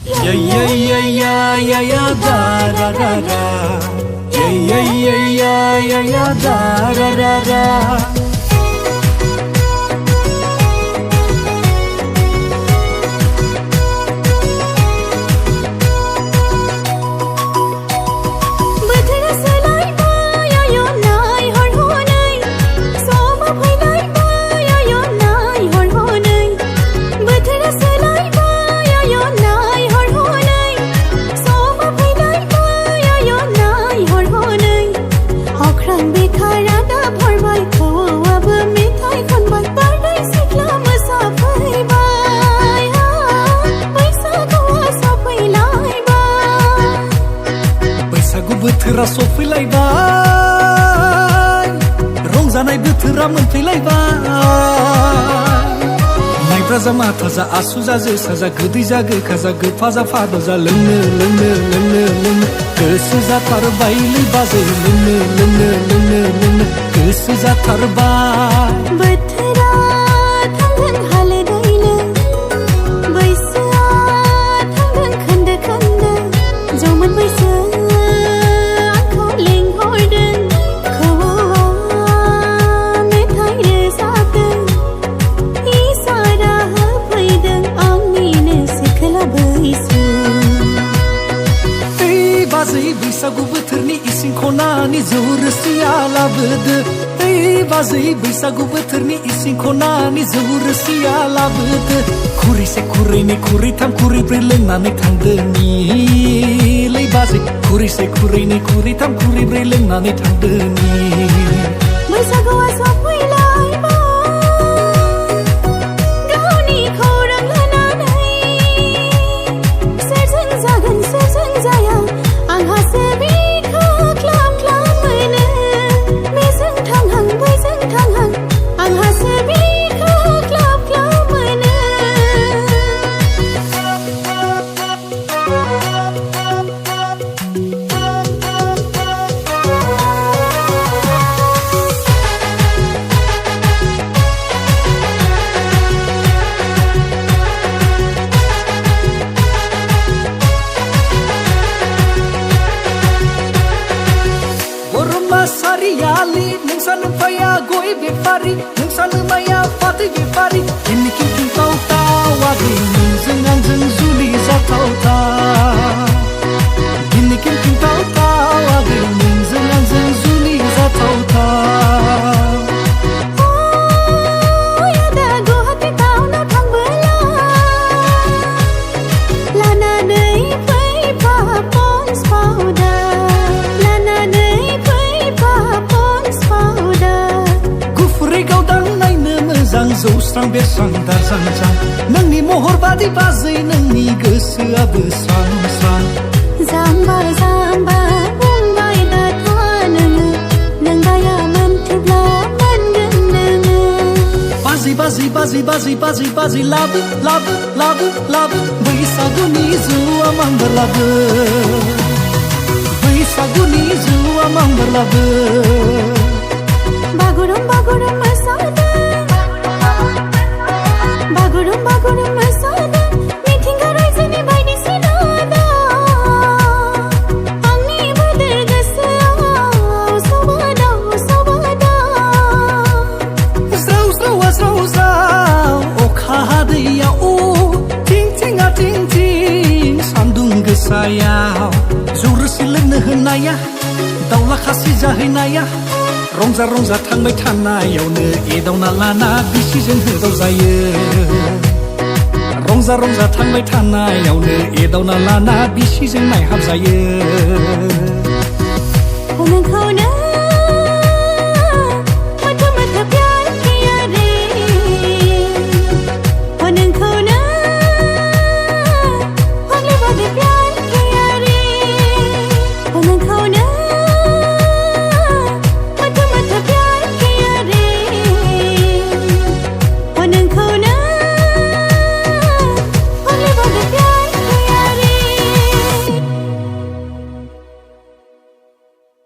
Ya ya ya ya ya ya da da da da. Ya ya ya ya ya ya da da da da. बोथोरा सफैलायबाय रंजानाय बोथोरा मोनफैलायबाय माइब्रा जा माथा जा आसु जा जोसा जा गोदै जा गोखा जा गोफा जा फाद जा लोंनो लोंनो लोंनो लोंनो गोसो जाथारबायलै बाजै लोंनो लोंनो लोंनो लोंनो गोसो जाथारबाय बोथोरा थांगोन हालो दैलो बैसोआ थांगोन खोन्दो खोन्दो जौमोन बैसो बैसागु बोथोरनि इसिं खनानि जौ रोसिया लाबोदो ओइ बाजै बैसागु बोथोरनि इसिं खनानि जौ रोसिया लाबोदो खुरैसे खुरैनै खुरैथाम खुरैब्रै लोंनानै थांदोनि बाजै खुरैसे खुरैनै खुरैथाम खुरैब्रै लोंनानै थांदोनि बैसागुआ सफैलायबाय गावनि खौरां लानानै सोरजों जागोन सोरजों जाया आंहासो बिखौ ख्लाब ख्लाब मोनो बेजों थांहां बैजों थांहां आंहासो बिखौ ख्लाब ख्लाब mono Sariali nungsan paya goi befari nungsan maya fati befari ini king tau tau agi nungsan anjeng zuli za tau tau ini king tau tau agi nungsan anjeng zuli za tau tau oh ya da go hati tau na thang bela lana nei pai pa pons powder जौस्रां बेरस्रां दारजां जां नोंनि महर बादि बाजै नोंनि गोसोआबो स्रां स्रां जाम्बा जाम्बा बुंबाय दाथा नोङो नों गाया मोनथोब्ला मोनगोन नोङो बाजै बाजै बाजै बाजै बाजै बाजै लाबो लाबो लाबो लाबो बैसागुनि जौआ मांबार लाबो बैसागुनि जौआ मांबार लाबो बागुरुम बागुरुम मोसादों Bagurum bagurum masada mitinga raizani baydisina da Angni bader gosoआव sabada sabada Zrau zrau zrau zrau अखा हादैया ओ ting tinga ting ting सान्दुं गोसायाव जौ रोसि लोंनो होनाया दाउला खासि जाहैनाया रंजा रंजा थांबाय थानायावनो एदावना लाना बिसिजों होदाव जायो रंजा रंजा थांबाय थानायावनो एदावना लाना बिसिजों नायहाब जायो